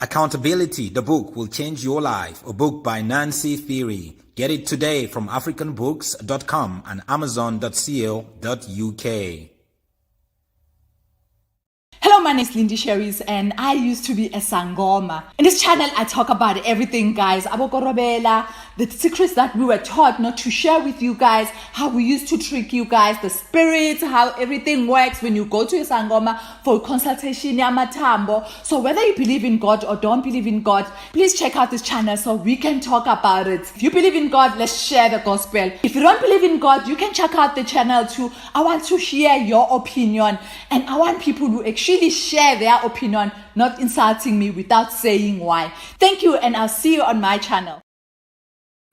Accountability, the book will change your life. A book by Nancy Theory. Get it today from africanbooks.com and amazon.co.uk. Hello, my name is Lindy Sherries and I used to be a Sangoma. In this channel, I talk about everything, guys. Abokorobela, the secrets that we were taught not to share with you guys, how we used to trick you guys, the spirits, how everything works when you go to a Sangoma for consultation, Yamatambo. So whether you believe in God or don't believe in God, please check out this channel so we can talk about it. If you believe in God, let's share the gospel. If you don't believe in God, you can check out the channel too. I want to hear your opinion and I want people to actually share their opinion, not insulting me without saying why. Thank you, and I'll see you on my channel.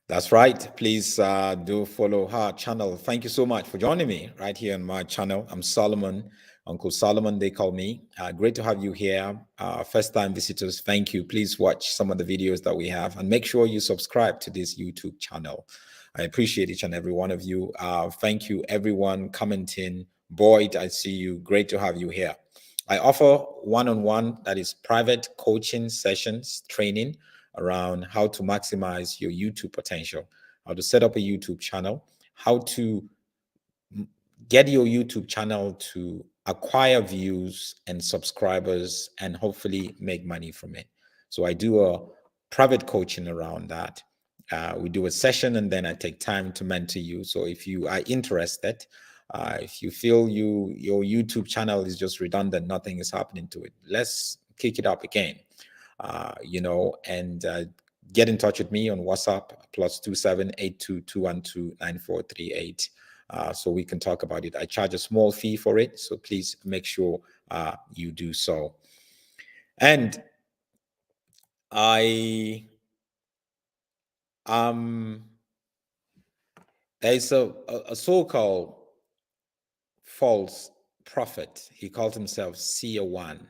That's right. Please do follow her channel. Thank you so much for joining me right here on my channel. I'm Solomon, Uncle Solomon, they call me. Great to have you here. First-time visitors, thank you. Please watch some of the videos that we have and make sure you subscribe to this YouTube channel. I appreciate each and every one of you. Thank you, everyone commenting. Boyd, I see you. Great to have you here. I offer one-on-one, that is private coaching sessions, training around how to maximize your YouTube potential, how to set up a YouTube channel, how to get your YouTube channel to acquire views and subscribers and hopefully make money from it. So I do a private coaching around that. We do a session and then I take time to mentor you. So if you are interested, if you feel your YouTube channel is just redundant, nothing is happening to it, let's kick it up again, and get in touch with me on WhatsApp, +27 82212 9438. So we can talk about it. I charge a small fee for it, so please make sure you do so. And there's a so-called false prophet. He called himself Seer 1.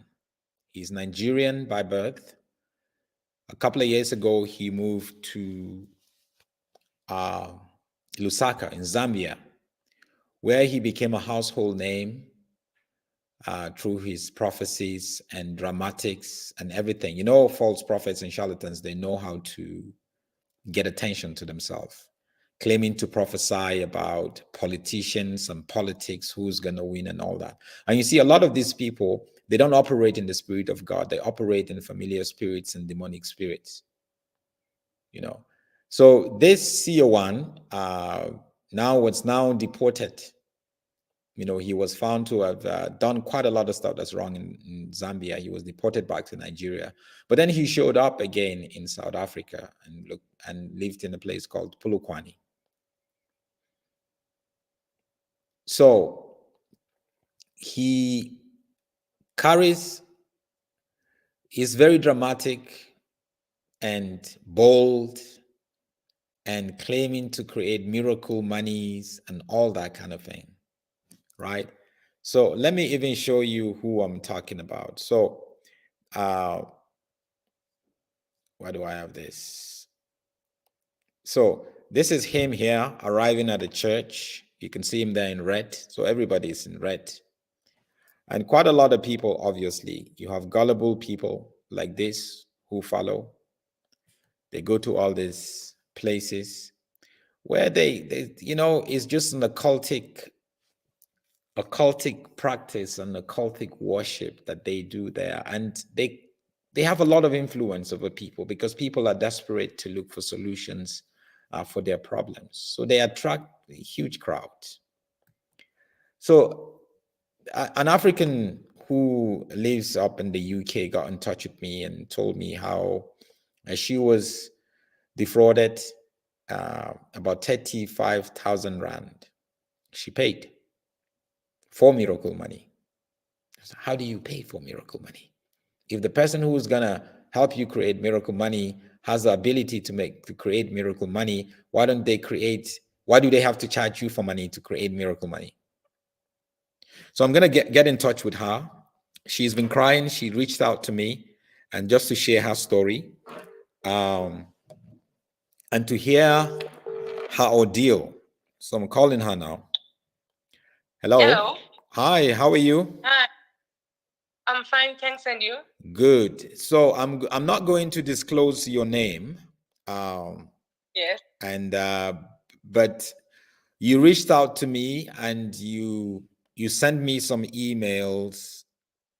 He's Nigerian by birth. A couple of years ago, he moved to Lusaka in Zambia, where he became a household name through his prophecies and dramatics and everything. You know, false prophets and charlatans, they know how to get attention to themselves, claiming to prophesy about politicians and politics, who's going to win and all that. And you see, a lot of these people, they don't operate in the spirit of God. They operate in familiar spirits and demonic spirits. So this Seer 1 now was deported. He was found to have done quite a lot of stuff that's wrong in Zambia. He was deported back to Nigeria, but then he showed up again in South Africa and lived in a place called Polokwane. So he is very dramatic and bold and claiming to create miracle monies and all that kind of thing. Right? So let me even show you who I'm talking about. So why do I have this? So this is him here arriving at the church. You can see him there in red. So everybody is in red. And quite a lot of people, obviously. You have gullible people like this who follow. They go to all these places where they it's just an occultic practice and occultic worship that they do there, and they have a lot of influence over people because people are desperate to look for solutions for their problems, so they attract huge crowds. So an African who lives up in the UK got in touch with me and told me how she was defrauded about 35,000 rand. She paid for miracle money. How do you pay for miracle money? If the person who is gonna help you create miracle money has the ability to create miracle money, why do they have to charge you for money to create miracle money? So I'm gonna get in touch with her. She's been crying. She reached out to me and just to share her story and to hear her ordeal. So I'm calling her now. Hello. Hello. Hi, how are you? Hi. I'm fine, thanks, and you? Good. So I'm not going to disclose your name, Yes, and but you reached out to me and you sent me some emails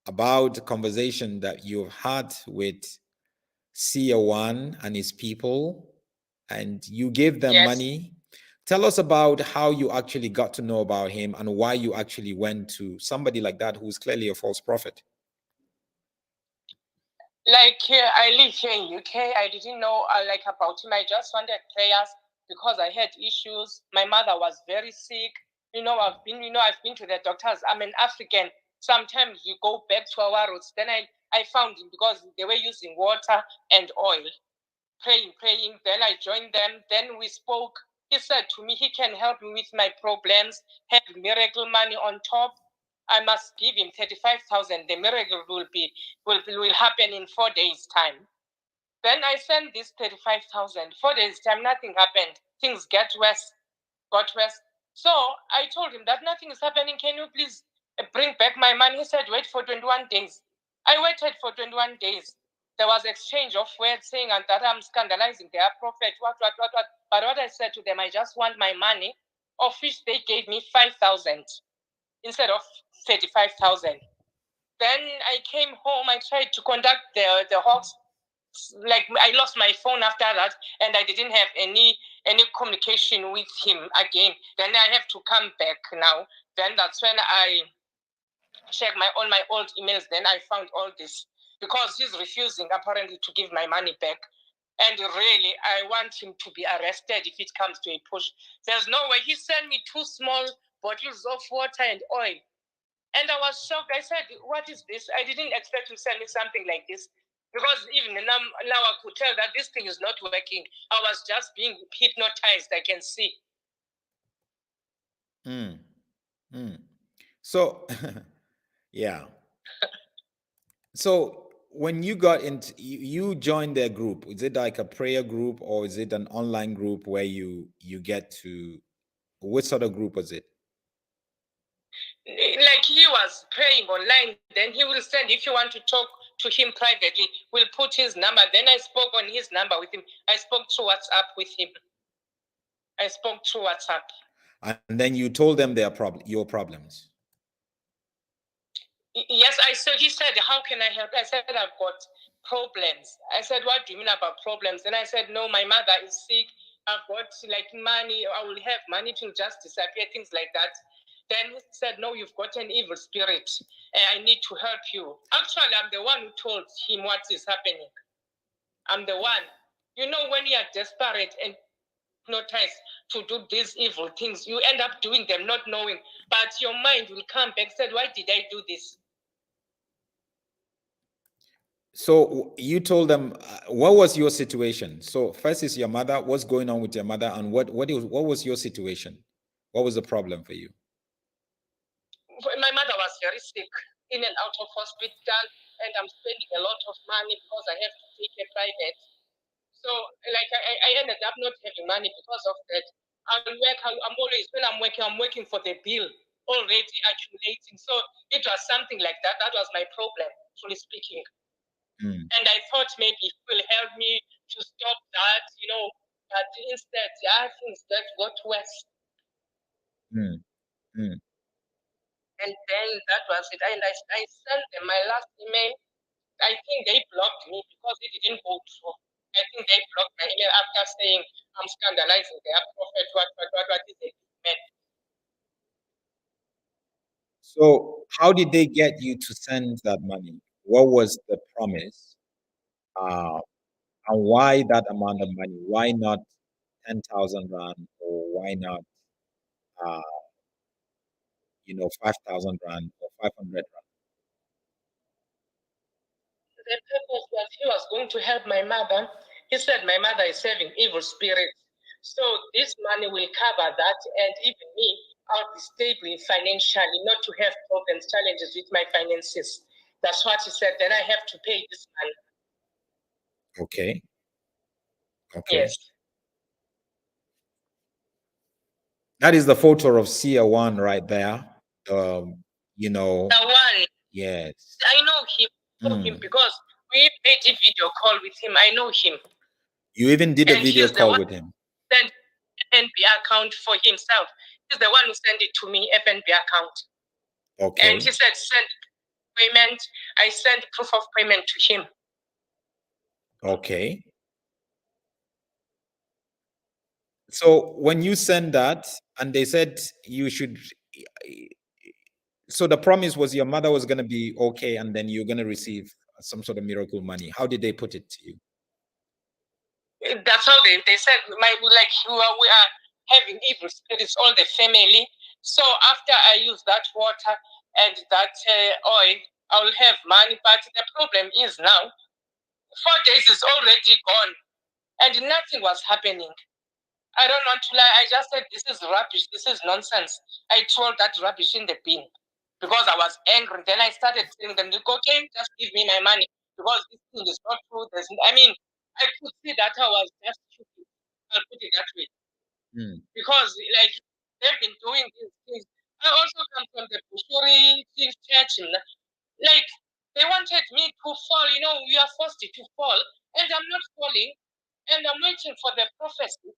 about the conversation that you've had with Seer One and his people, and you gave them yes. money. Tell us about how you actually got to know about him and why you actually went to somebody like that who's clearly a false prophet. Like I live here in UK. I didn't know like about him. I just wanted prayers because I had issues. My mother was very sick. I've been to the doctors. I'm an African. Sometimes we go back to our roots. Then I found him because they were using water and oil. Praying. Then I joined them. Then we spoke. He said to me, he can help me with my problems, have miracle money on top. I must give him 35,000. The miracle will happen in 4 days' time. Then I sent this 35,000. 4 days' time, nothing happened. Things got worse. So I told him that nothing is happening. Can you please bring back my money? He said, wait for 21 days. I waited for 21 days. There was exchange of words saying and that I'm scandalizing their prophet, what. But what I said to them, I just want my money, of which they gave me 5,000 instead of 35,000. Then I came home, I tried to contact the Hawks. Like I lost my phone after that, and I didn't have any communication with him again. Then I have to come back now. Then that's when I checked all my old emails. Then I found all this because he's refusing apparently to give my money back. And really, I want him to be arrested if it comes to a push. There's no way. He sent me 2 small bottles of water and oil. And I was shocked. I said, what is this? I didn't expect him to send me something like this. Because even now I could tell that this thing is not working. I was just being hypnotized, I can see. Mm. Mm. So, yeah. So when you got into, you joined their group, is it like a prayer group or is it an online group where you get to, what sort of group was it? Like he was praying online, then he will send, if you want to talk to him privately, we'll put his number. Then I spoke on his number with him. I spoke through WhatsApp with him. I spoke through WhatsApp. And then you told them your problems. Yes, he said, how can I help? I said, I've got problems. I said, what do you mean about problems? And I said, no, my mother is sick. I've got like money. I will have money to just disappear, things like that. Then he said, no, you've got an evil spirit. I need to help you. Actually, I'm the one who told him what is happening. I'm the one. You know, when you are desperate and hypnotized to do these evil things, you end up doing them not knowing. But your mind will come back and say, why did I do this? So you told them, what was your situation? So first is your mother. What's going on with your mother, and what was your situation? What was the problem for you? My mother was very sick, in and out of hospital, and I'm spending a lot of money because I have to take her private. So, like, I ended up not having money because of that. I'm working for the bill, already accumulating. So it was something like that. That was my problem, truly speaking. Mm. And I thought maybe it will help me to stop that, but instead, things that got worse. Mm. Mm. And then that was it. And I sent them my last email. I think they blocked me because it didn't go through. I think they blocked my email after saying I'm scandalizing their prophet. What is it meant? So how did they get you to send that money? What was the promise? Uh, and why that amount of money? Why not 10,000 rand, or why not, uh, 5,000 rand or 500 rand? The purpose was he was going to help my mother. He said my mother is serving evil spirits. So this money will cover that, and even me, I'll be stable financially, not to have problems, challenges with my finances. That's what he said. Then I have to pay this money. Okay. Okay. Yes. That is the photo of Seer One right there. You know, The one. Yes. I know him because we made a video call with him. I know him. You even did a And video he's the call one with him. sent FNB account for himself. He's the one who sent it to me, FNB account. Okay. And he said, send payment. I sent proof of payment to him. Okay. So when you send that, and they said you should, so the promise was your mother was going to be okay, and then you're going to receive some sort of miracle money. How did they put it to you? That's how they said, we are having evil spirits, all the family. So after I use that water and that oil, I will have money. But the problem is now, 4 days is already gone, and nothing was happening. I don't want to lie. I just said, this is rubbish. This is nonsense. I threw that rubbish in the bin because I was angry. Then I started telling them, okay, just give me my money because this thing is not true. I could see that I was just stupid. I'll put it that way. Because, like, they've been doing these things. I also come from the Bushuri church. Like, they wanted me to fall. We are forced to fall. And I'm not falling. And I'm waiting for the prophecy.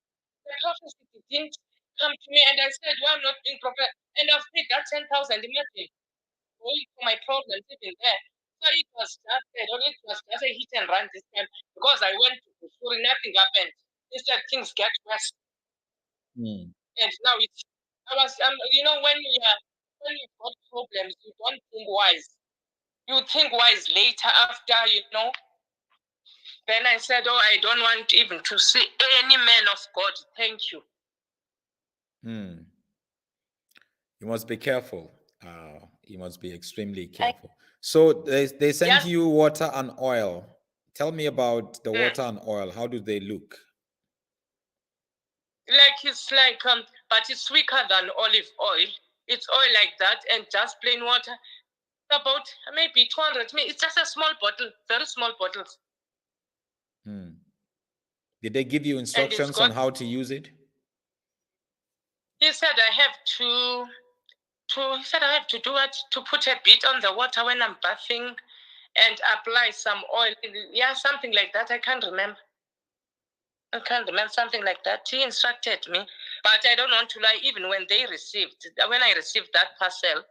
The prophecy didn't come to me, and I said, why I'm not being prophet? And I've paid that 10,000, imagine, going for my problems even there. So it was just a hit and run this time because I went to Kusuri, nothing happened. Instead, things get worse. And now when you've got problems, you don't think wise. You think wise later after, Then I said, I don't want even to see any man of God. Thank you. You must be careful. You must be extremely careful. So they sent you water and oil. Tell me about the water and oil. How do they look? But it's weaker than olive oil. It's oil like that and just plain water. About maybe 200. It's just a small bottle, very small bottles. Did they give you instructions on how to use it? He said I have to do it, to put a bit on the water when I'm bathing and apply some oil. Yeah, something like that. I can't remember. Something like that. He instructed me, but I don't want to lie. Even when I received that parcel,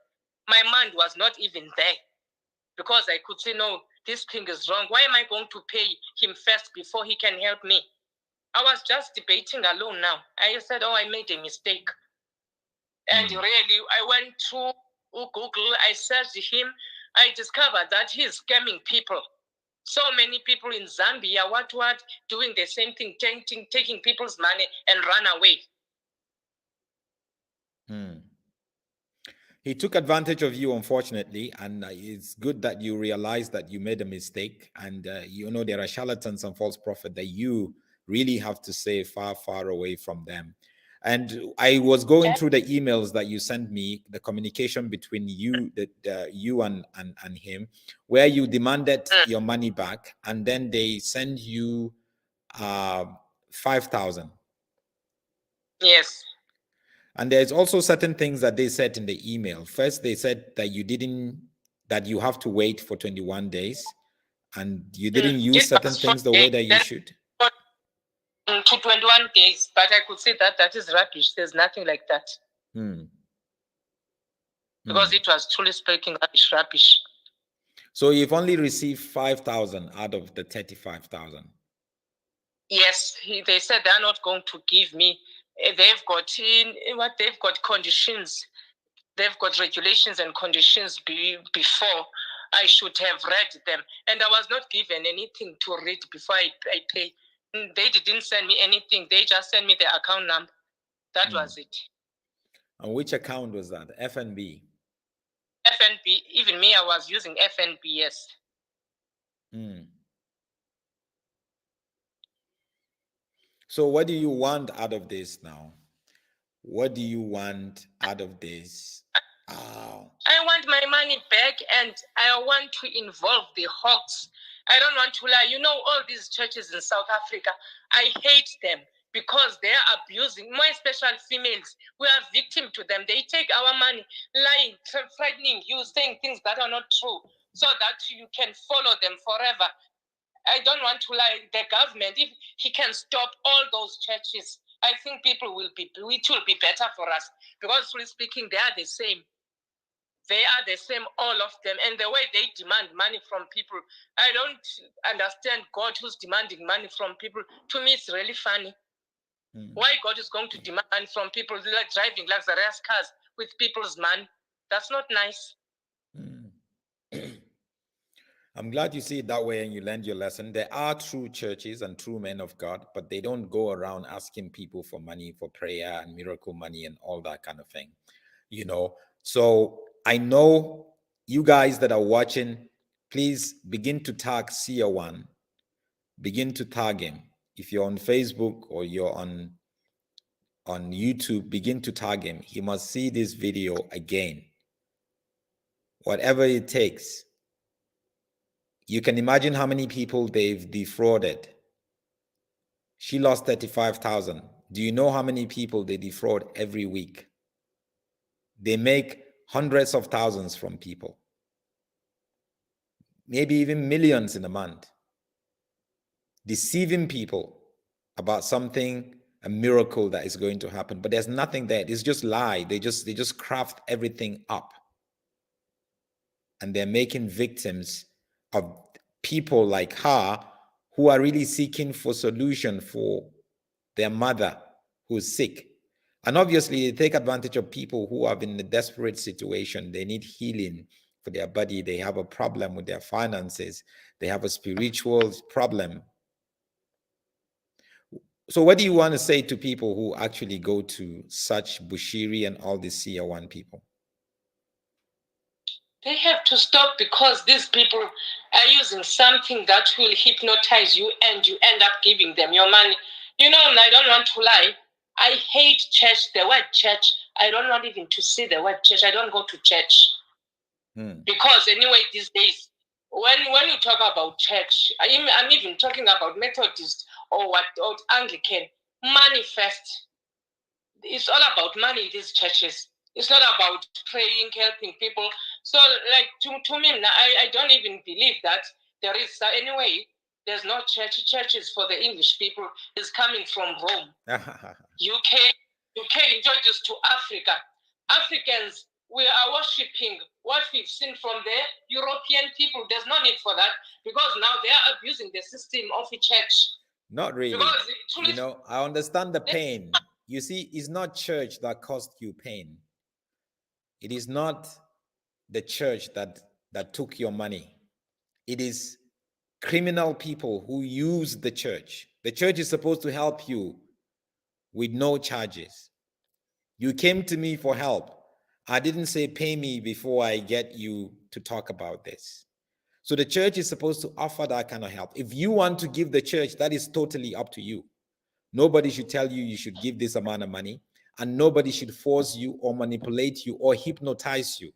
my mind was not even there because I could say, no, this thing is wrong. Why am I going to pay him first before he can help me? I was just debating alone now. I said, I made a mistake. And really, I went to Google, I searched him, I discovered that he's scamming people. So many people in Zambia, doing the same thing, taking people's money and run away. He took advantage of you, unfortunately, and it's good that you realize that you made a mistake. And there are charlatans and false prophets that you really have to stay far, far away from them. And I was going through the emails that you sent me, the communication between you, you and him, where you demanded your money back, and then they send you 5,000. Yes. And there's also certain things that they said in the email. First, they said that you have to wait for 21 days, and you didn't use certain things the way that you should. To 21 days, but I could say that is rubbish. There's nothing like that. Because it was truly speaking rubbish. So you've only received 5,000 out of the 35,000. Yes, they said they're not going to give me. They've got conditions. They've got regulations and conditions before. I should have read them, and I was not given anything to read before I pay. They didn't send me anything. They just sent me the account number. That was it. And which account was that? FNB? FNB. Even me, I was using FNB, yes. So what do you want out of this now? What do you want out of this? I want my money back, and I want to involve the Hawks. I don't want to lie. All these churches in South Africa, I hate them. because they are abusing, more especially females. We are victim to them. They take our money, lying, frightening you, saying things that are not true, so that you can follow them forever. I don't want to lie. The government, if he can stop all those churches, I think it will be better for us, because truly speaking, they are the same. They are the same, all of them. And the way they demand money from people, I don't understand God who's demanding money from people. To me, it's really funny. Why God is going to demand money from people like driving luxurious cars with people's money? That's not nice. I'm glad you see it that way and you learned your lesson. There are true churches and true men of God, but they don't go around asking people for money for prayer and miracle money and all that kind of thing, you know. So I know you guys that are watching, please begin to tag Seer One. Begin to tag him. If you're on Facebook or you're on YouTube, begin to tag him. He must see this video again. Whatever it takes. You can imagine how many people they've defrauded. She lost 35,000. Do you know how many people they defraud every week? They make hundreds of thousands from people. Maybe even millions in a month. Deceiving people about something, a miracle that is going to happen, but there's nothing there. It's just lie. They just craft everything up. And they're making victims of people like her who are really seeking for solution for their mother who's sick. And obviously, they take advantage of people who are in a desperate situation. They need healing for their body. They have a problem with their finances. They have a spiritual problem. So what do you want to say to people who actually go to such Bushiri and all these Seer One people? They have to stop, because these people are using something that will hypnotize you and you end up giving them your money. You know, I don't want to lie. I hate church, the word church. I don't want even to see the word church. I don't go to church. Because anyway, these days, when you talk about church, I'm even talking about Methodist or Anglican, money first. It's all about money in these churches. It's not about praying, helping people. So, like, to me, I don't even believe that there is, anyway, there's no church. Churches for the English people is coming from Rome. UK introduced to Africa. Africans, we are worshipping what we've seen from the European people. There's no need for that, because now they are abusing the system of the church. Not really. You know, I understand the pain. You see, it's not church that caused you pain. It is not the church that took your money. It is criminal people who use the church. The church is supposed to help you with no charges. You came to me for help. I didn't say pay me before I get you to talk about this. So the church is supposed to offer that kind of help. If you want to give the church, that is totally up to you. Nobody should tell you you should give this amount of money, and nobody should force you or manipulate you or hypnotize you.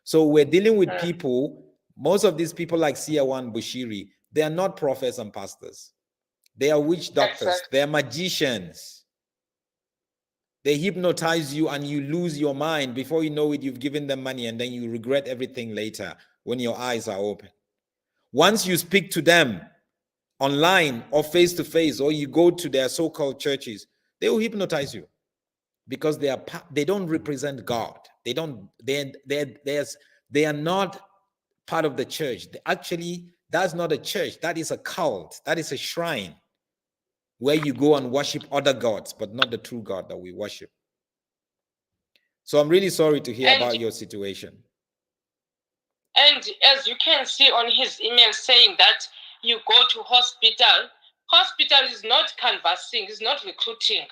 So we're dealing with people, most of these people like Seer One Bushiri, they are not prophets and pastors. They are witch doctors. They are magicians. They hypnotize you and you lose your mind. Before you know it, you've given them money and then you regret everything later when your eyes are open. Once you speak to them online or face to face, or you go to their so-called churches, they will hypnotize you because they don't represent God. They are not part of the church. Actually, that's not a church. That is a cult. That is a shrine where you go and worship other gods, but not the true God that we worship. So I'm really sorry to hear about your situation. And as you can see on his email saying that you go to hospital is not canvassing, it's not recruiting.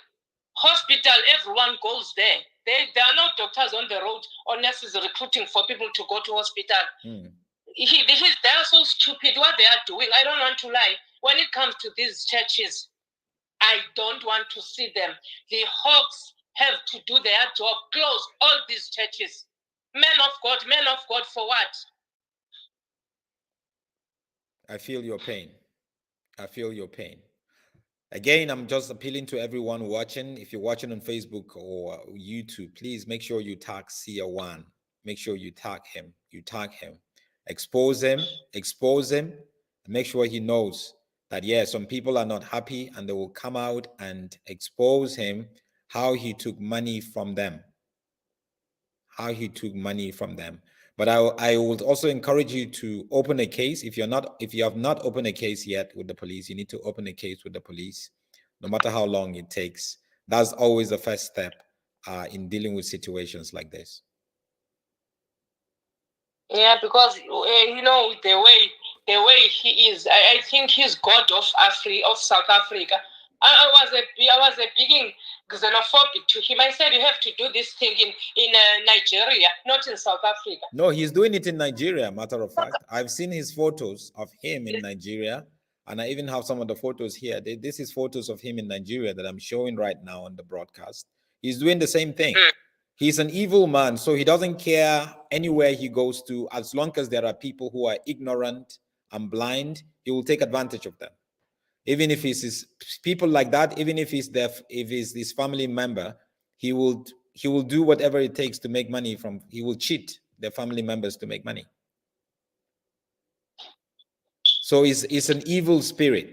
Hospital, everyone goes there. There are no doctors on the road or nurses recruiting for people to go to hospital. They are so stupid what they are doing. I don't want to lie. When it comes to these churches, I don't want to see them. The hawks have to do their job. Close all these churches. Men of God for what? I feel your pain. I feel your pain. Again, I'm just appealing to everyone watching. If you're watching on Facebook or YouTube, please make sure you tag Seer1. Make sure you tag him. You tag him. Expose him. Expose him. And make sure he knows that, yeah, some people are not happy and they will come out and expose him, how he took money from them. How he took money from them. But I would also encourage you to open a case. If you have not opened a case yet with the police, you need to open a case with the police, no matter how long it takes. That's always the first step in dealing with situations like this. Yeah, because you know the way he is, I think he's God of Africa, of South Africa. I was a being xenophobic to him. I said you have to do this thing in Nigeria, not in South Africa. No, he's doing it in Nigeria. Matter of fact, I've seen his photos of him in Nigeria, and I even have some of the photos here. This is photos of him in Nigeria that I'm showing right now on the broadcast. He's doing the same thing. He's an evil man, so he doesn't care anywhere he goes to. As long as there are people who are ignorant and blind, he will take advantage of them. Even if it's his people like that, even if he's deaf, if he's his family member, he will do whatever it takes to make money from. He will cheat their family members to make money. So it's an evil spirit.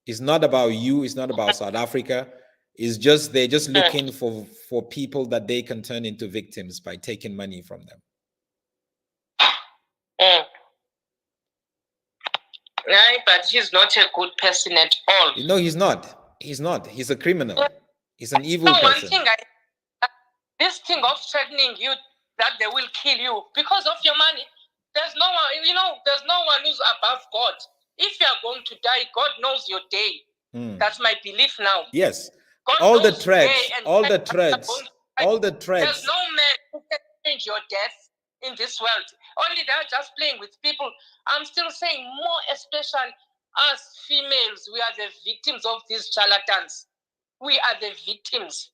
It's not about you. It's not about South Africa. It's just they're just looking for people that they can turn into victims by taking money from them. Right, but he's not a good person at all. No, he's not. He's not. He's a criminal. He's an evil person. One thing, this thing of threatening you that they will kill you because of your money. There's no one, you know, there's no one who's above God. If you are going to die, God knows your day. That's my belief now. Yes. All the threats. There's no man who can change your death in this world. Only they're just playing with people. I'm still saying more especially us females, we are the victims of these charlatans. We are the victims.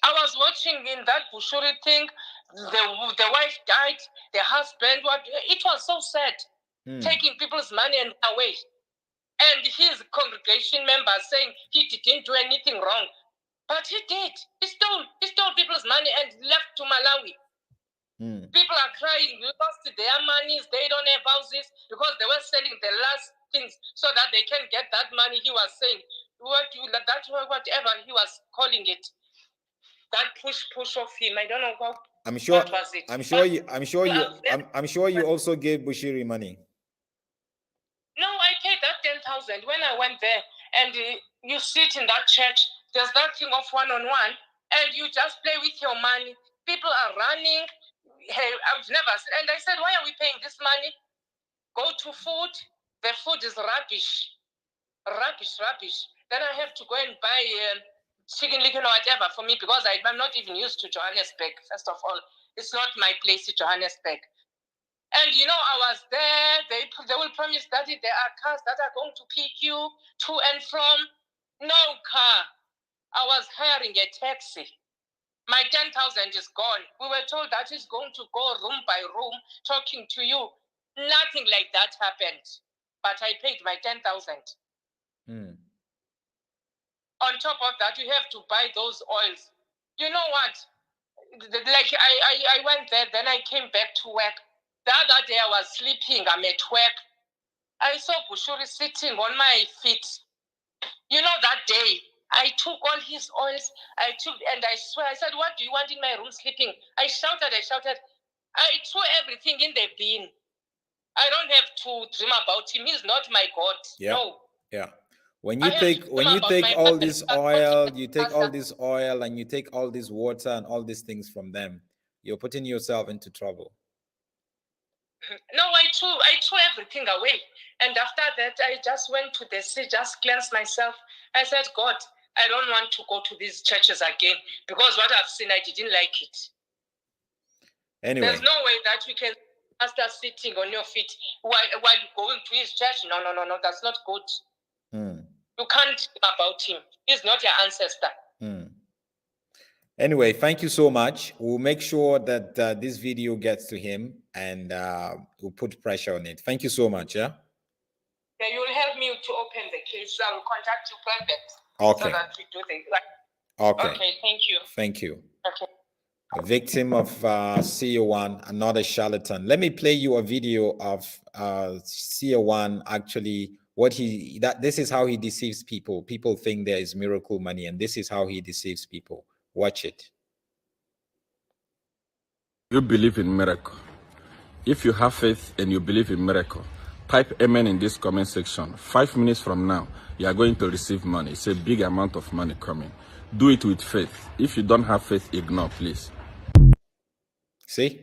I was watching in that Bushuri thing, the wife died, the husband, it was so sad, taking people's money and away. And his congregation members saying he didn't do anything wrong. But he did. He stole people's money and left to Malawi. People are crying, we lost their monies, they don't have houses because they were selling the last things so that they can get that money. He was saying, whatever he was calling it. That push of him. I don't know what was it. I'm sure you also gave Bushiri money. No, I paid that 10,000 when I went there. And you sit in that church, there's that thing of one-on-one, and you just play with your money. People are running. Hey, I've never seen. And I said, why are we paying this money? Go to food. The food is rubbish. Rubbish. Then I have to go and buy chicken licken or whatever for me because I'm not even used to Johannesburg, first of all. It's not my place in Johannesburg. And, you know, I was there. They will promise that there are cars that are going to pick you to and from. No car. I was hiring a taxi. My 10,000 is gone. We were told that it's going to go room by room talking to you. Nothing like that happened. But I paid my 10,000. On top of that, you have to buy those oils. You know what? Like I went there, then I came back to work. The other day I was sleeping, I'm at work. I saw Bushuri sitting on my feet. You know, that day, I took all his oils, and I swear, I said, what do you want in my room sleeping? I shouted. I threw everything in the bin. I don't have to dream about him. He's not my God. Yeah. No. Yeah. When you take all this oil, you take all this oil and you take all this water and all these things from them, you're putting yourself into trouble. No, I threw everything away. And after that, I just went to the sea, just cleansed myself. I said, God, I don't want to go to these churches again because what I've seen, I didn't like it. Anyway. There's no way that we can start sitting on your feet while going to his church. No, that's not good. You can't think about him. He's not your ancestor. Anyway, thank you so much. We'll make sure that this video gets to him and we'll put pressure on it. Thank you so much. Yeah. Yeah, you'll help me. me to open the case, I will contact you private. Okay. So that we do things like. Okay. Okay, thank you. Thank you. Okay. A victim of Seer1, another charlatan. Let me play you a video of Seer1 actually this is how he deceives people. People think there is miracle money, and this is how he deceives people. Watch it. You believe in miracle. If you have faith and you believe in miracle, type amen in this comment section. 5 minutes from now, you are going to receive money. It's a big amount of money coming. Do it with faith. If you don't have faith, ignore, please. See?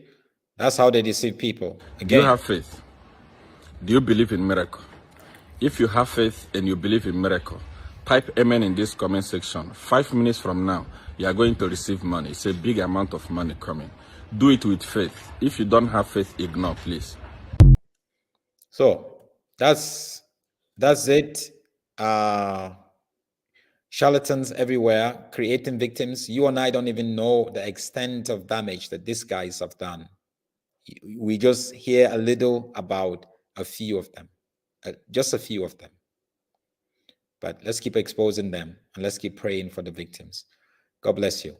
That's how they deceive people. Again. Do you have faith? Do you believe in miracle? If you have faith and you believe in miracle, type amen in this comment section. 5 minutes from now, you are going to receive money. It's a big amount of money coming. Do it with faith. If you don't have faith, ignore, please. So that's it. Charlatans everywhere creating victims. You and I don't even know the extent of damage that these guys have done. We just hear a little about a few of them, just a few of them. But let's keep exposing them and let's keep praying for the victims. God bless you.